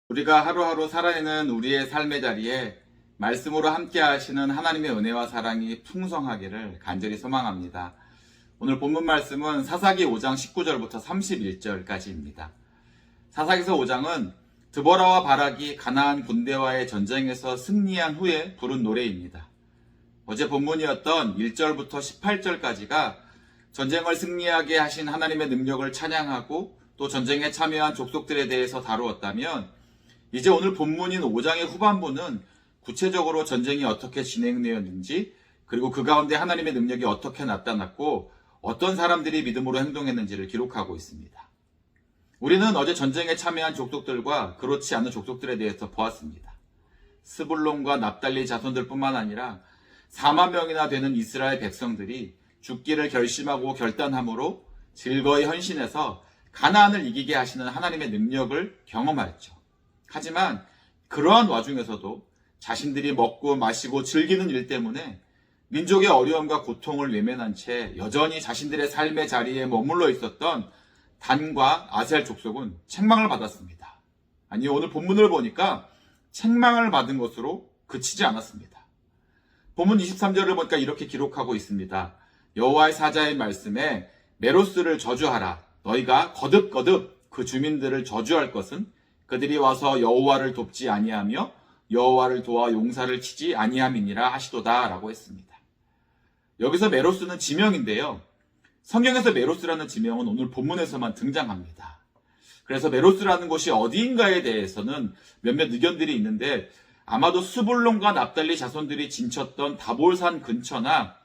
우리가 하루하루 살아내는 우리의 삶의 자리에 말씀으로 함께 하시는 하나님의 은혜와 사랑이 풍성하기를 간절히 소망합니다. 오늘 본문 말씀은 사사기 5장 19절부터 31절까지입니다. 사사기서 5장은 드보라와 바락이 가나안 군대와의 전쟁에서 승리한 후에 부른 노래입니다. 어제 본문이었던 1절부터 18절까지가 전쟁을 승리하게 하신 하나님의 능력을 찬양하고 또 전쟁에 참여한 족속들에 대해서 다루었다면, 이제 오늘 본문인 5장의 후반부는 구체적으로 전쟁이 어떻게 진행되었는지, 그리고 그 가운데 하나님의 능력이 어떻게 나타났고 어떤 사람들이 믿음으로 행동했는지를 기록하고 있습니다. 우리는 어제 전쟁에 참여한 족속들과 그렇지 않은 족속들에 대해서 보았습니다. 스불론과 납달리 자손들 뿐만 아니라 4만 명이나 되는 이스라엘 백성들이 죽기를 결심하고 결단함으로 즐거이 헌신해서 가나안을 이기게 하시는 하나님의 능력을 경험하였죠. 하지만 그러한 와중에서도 자신들이 먹고 마시고 즐기는 일 때문에 민족의 어려움과 고통을 외면한 채 여전히 자신들의 삶의 자리에 머물러 있었던 단과 아셀 족속은 책망을 받았습니다. 아니, 오늘 본문을 보니까 책망을 받은 것으로 그치지 않았습니다. 본문 23절을 보니까 이렇게 기록하고 있습니다. 여호와의 사자의 말씀에 메로스를 저주하라. 너희가 거듭거듭 그 주민들을 저주할 것은 그들이 와서 여호와를 돕지 아니하며 여호와를 도와 용사를 치지 아니함이니라 하시도다 라고 했습니다. 여기서 메로스는 지명인데요, 성경에서 메로스라는 지명은 오늘 본문에서만 등장합니다. 그래서 메로스라는 곳이 어디인가에 대해서는 몇몇 의견들이 있는데, 아마도 스불론과 납달리 자손들이 진쳤던 다볼산 근처나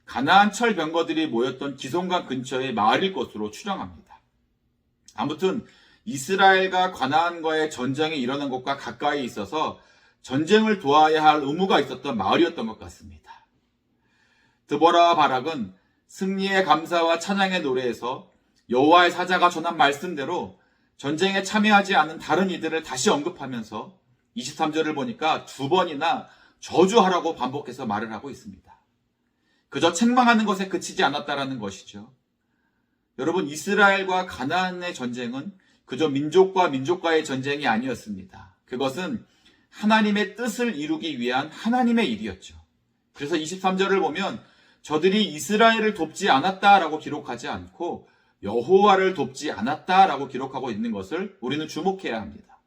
가나안 철 병거들이 모였던 기손강 근처의 마을일 것으로 추정합니다. 아무튼 이스라엘과 가나안과의 전쟁이 일어난 곳과 가까이 있어서 전쟁을 도와야 할 의무가 있었던 마을이었던 것 같습니다. 드보라와 바락은 승리의 감사와 찬양의 노래에서 여호와의 사자가 전한 말씀대로 전쟁에 참여하지 않은 다른 이들을 다시 언급하면서 23절을 보니까 두 번이나 저주하라고 반복해서 말을 하고 있습니다. 그저 책망하는 것에 그치지 않았다라는 것이죠. 여러분, 이스라엘과 가나안의 전쟁은 그저 민족과 민족과의 전쟁이 아니었습니다. 그것은 하나님의 뜻을 이루기 위한 하나님의 일이었죠. 그래서 23절을 보면 저들이 이스라엘을 돕지 않았다라고 기록하지 않고 여호와를 돕지 않았다라고 기록하고 있는 것을 우리는 주목해야 합니다.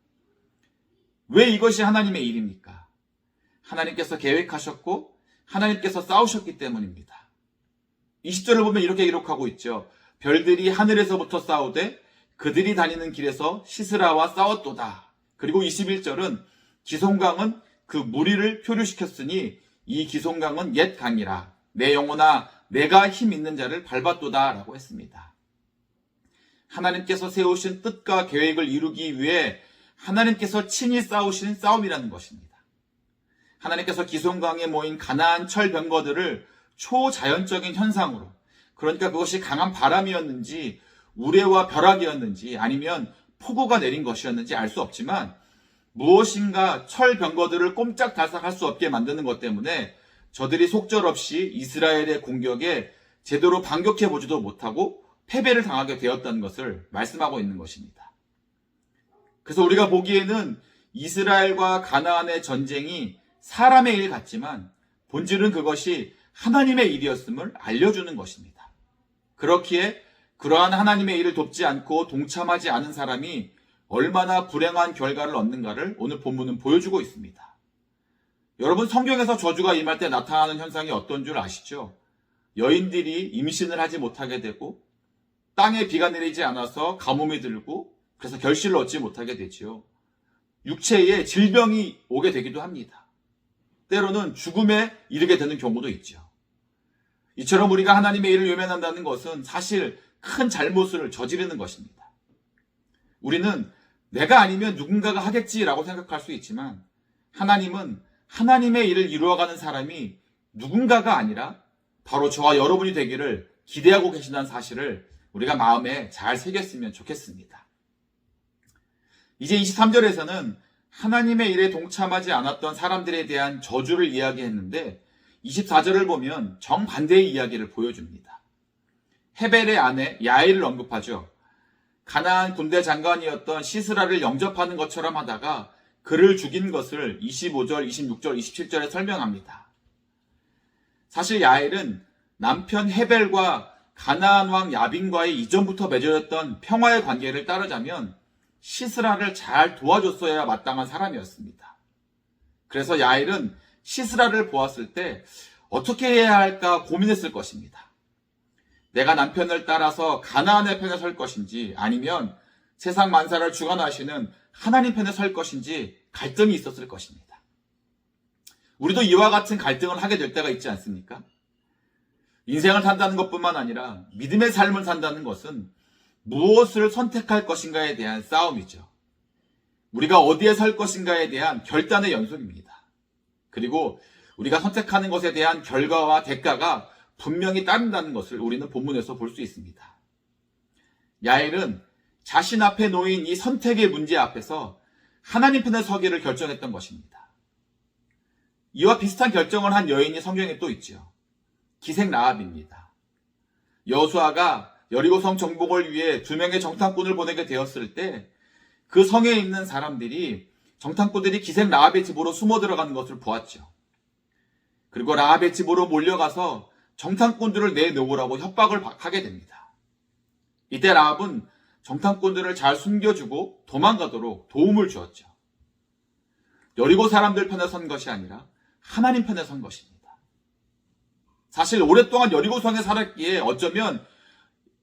왜 이것이 하나님의 일입니까? 하나님께서 계획하셨고 하나님께서 싸우셨기 때문입니다. 20절을 보면 이렇게 기록하고 있죠. 별들이 하늘에서부터 싸우되 그들이 다니는 길에서 시스라와 싸웠도다. 그리고 21절은 기손강은 그 무리를 표류시켰으니 이 기손강은 옛 강이라. 내 영혼아 내가 힘 있는 자를 밟았도다 라고 했습니다. 하나님께서 세우신 뜻과 계획을 이루기 위해 하나님께서 친히 싸우신 싸움이라는 것입니다. 하나님께서 기손강에 모인 가나안 철 병거들을 초자연적인 현상으로, 그러니까 그것이 강한 바람이었는지 우레와 벼락이었는지 아니면 폭우가 내린 것이었는지 알 수 없지만 무엇인가 철 병거들을 꼼짝달싹할 수 없게 만드는 것 때문에 저들이 속절없이 이스라엘의 공격에 제대로 반격해보지도 못하고 패배를 당하게 되었다는 것을 말씀하고 있는 것입니다. 그래서 우리가 보기에는 이스라엘과 가나안의 전쟁이 사람의 일 같지만 본질은 그것이 하나님의 일이었음을 알려주는 것입니다. 그렇기에 그러한 하나님의 일을 돕지 않고 동참하지 않은 사람이 얼마나 불행한 결과를 얻는가를 오늘 본문은 보여주고 있습니다. 여러분, 성경에서 저주가 임할 때 나타나는 현상이 어떤 줄 아시죠? 여인들이 임신을 하지 못하게 되고 땅에 비가 내리지 않아서 가뭄이 들고 그래서 결실을 얻지 못하게 되지요. 육체에 질병이 오게 되기도 합니다. 때로는 죽음에 이르게 되는 경우도 있죠. 이처럼 우리가 하나님의 일을 외면한다는 것은 사실 큰 잘못을 저지르는 것입니다. 우리는 내가 아니면 누군가가 하겠지라고 생각할 수 있지만 하나님은 하나님의 일을 이루어가는 사람이 누군가가 아니라 바로 저와 여러분이 되기를 기대하고 계신다는 사실을 우리가 마음에 잘 새겼으면 좋겠습니다. 이제 23절에서는 하나님의 일에 동참하지 않았던 사람들에 대한 저주를 이야기했는데 24절을 보면 정반대의 이야기를 보여줍니다. 헤벨의 아내 야엘을 언급하죠. 가나안 군대 장관이었던 시스라를 영접하는 것처럼 하다가 그를 죽인 것을 25절, 26절, 27절에 설명합니다. 사실 야엘은 남편 헤벨과 가나안 왕 야빈과의 이전부터 맺어졌던 평화의 관계를 따르자면 시스라를 잘 도와줬어야 마땅한 사람이었습니다. 그래서 야엘은 시스라를 보았을 때 어떻게 해야 할까 고민했을 것입니다. 내가 남편을 따라서 가나안의 편에 설 것인지 아니면 세상 만사를 주관하시는 하나님 편에 설 것인지 갈등이 있었을 것입니다. 우리도 이와 같은 갈등을 하게 될 때가 있지 않습니까? 인생을 산다는 것뿐만 아니라 믿음의 삶을 산다는 것은 무엇을 선택할 것인가에 대한 싸움이죠. 우리가 어디에 설 것인가에 대한 결단의 연속입니다. 그리고 우리가 선택하는 것에 대한 결과와 대가가 분명히 따른다는 것을 우리는 본문에서 볼 수 있습니다. 야엘은 자신 앞에 놓인 이 선택의 문제 앞에서 하나님 편에 서기를 결정했던 것입니다. 이와 비슷한 결정을 한 여인이 성경에 또 있죠. 기생 라합입니다. 여호수아가 여리고성 정복을 위해 2명의 정탐꾼을 보내게 되었을 때 그 성에 있는 사람들이 정탐꾼들이 기생 라합의 집으로 숨어 들어가는 것을 보았죠. 그리고 라합의 집으로 몰려가서 정탐꾼들을 내놓으라고 협박을 하게 됩니다. 이때 라합은 정탐꾼들을 잘 숨겨주고 도망가도록 도움을 주었죠. 여리고 사람들 편에 선 것이 아니라 하나님 편에 선 것입니다. 사실 오랫동안 여리고성에 살았기에 어쩌면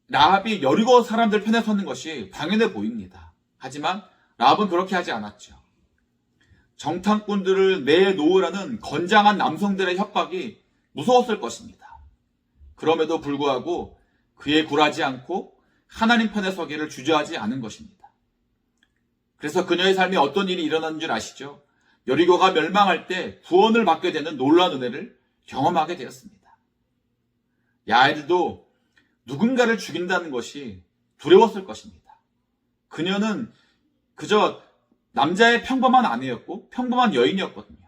라합이 여리고 사람들 편에 서는 것이 당연해 보입니다. 하지만 라합은 그렇게 하지 않았죠. 정탐꾼들을 내놓으라는 건장한 남성들의 협박이 무서웠을 것입니다. 그럼에도 불구하고 그에 굴하지 않고 하나님 편에 서기를 주저하지 않은 것입니다. 그래서 그녀의 삶에 어떤 일이 일어난 줄 아시죠? 여리고가 멸망할 때 구원을 받게 되는 놀라운 은혜를 경험하게 되었습니다. 야엘도 누군가를 죽인다는 것이 두려웠을 것입니다. 그녀는 그저 남자의 평범한 아내였고 평범한 여인이었거든요.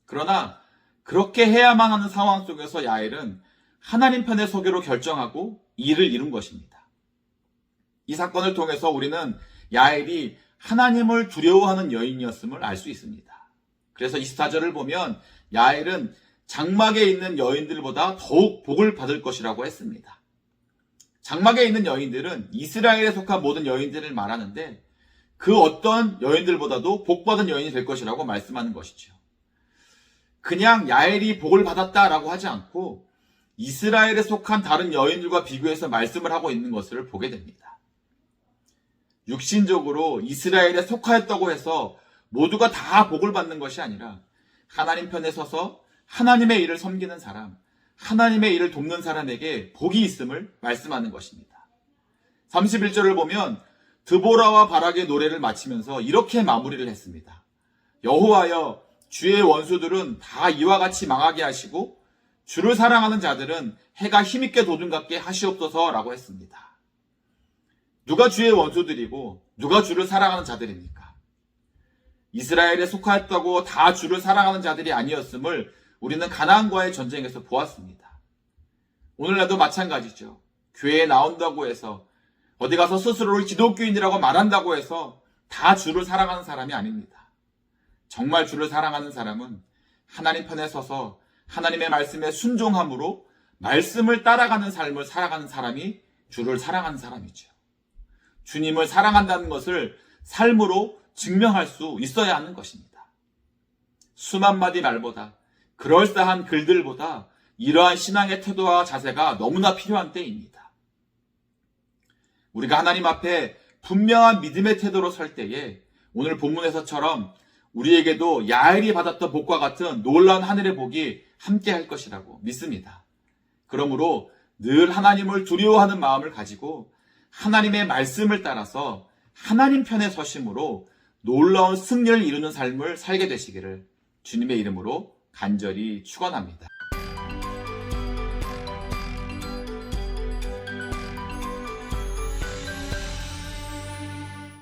그러나 그렇게 해야만 하는 상황 속에서 야엘은 하나님 편에 서기로 결정하고 일을 이룬 것입니다. 이 사건을 통해서 우리는 야엘이 하나님을 두려워하는 여인이었음을 알 수 있습니다. 그래서 24절을 보면 야엘은 장막에 있는 여인들보다 더욱 복을 받을 것이라고 했습니다. 장막에 있는 여인들은 이스라엘에 속한 모든 여인들을 말하는데 그 어떤 여인들보다도 복받은 여인이 될 것이라고 말씀하는 것이죠. 그냥 야엘이 복을 받았다라고 하지 않고 이스라엘에 속한 다른 여인들과 비교해서 말씀을 하고 있는 것을 보게 됩니다. 육신적으로 이스라엘에 속하였다고 해서 모두가 다 복을 받는 것이 아니라 하나님 편에 서서 하나님의 일을 섬기는 사람, 하나님의 일을 돕는 사람에게 복이 있음을 말씀하는 것입니다. 31절을 보면 드보라와 바락의 노래를 마치면서 이렇게 마무리를 했습니다. 여호와여, 주의 원수들은 다 이와 같이 망하게 하시고 주를 사랑하는 자들은 해가 힘있게 도둑같게 하시옵소서라고 했습니다. 누가 주의 원수들이고 누가 주를 사랑하는 자들입니까? 이스라엘에 속하였다고 다 주를 사랑하는 자들이 아니었음을 우리는 가나안과의 전쟁에서 보았습니다. 오늘날도 마찬가지죠. 교회에 나온다고 해서 어디 가서 스스로를 기독교인이라고 말한다고 해서 다 주를 사랑하는 사람이 아닙니다. 정말 주를 사랑하는 사람은 하나님 편에 서서 하나님의 말씀에 순종함으로 말씀을 따라가는 삶을 살아가는 사람이 주를 사랑하는 사람이죠. 주님을 사랑한다는 것을 삶으로 증명할 수 있어야 하는 것입니다. 수만 마디 말보다 그럴싸한 글들보다 이러한 신앙의 태도와 자세가 너무나 필요한 때입니다. 우리가 하나님 앞에 분명한 믿음의 태도로 설 때에 오늘 본문에서처럼 우리에게도 야엘이 받았던 복과 같은 놀라운 하늘의 복이 함께 할 것이라고 믿습니다. 그러므로 늘 하나님을 두려워하는 마음을 가지고 하나님의 말씀을 따라서 하나님 편에 서심으로 놀라운 승리를 이루는 삶을 살게 되시기를 주님의 이름으로 간절히 축원합니다.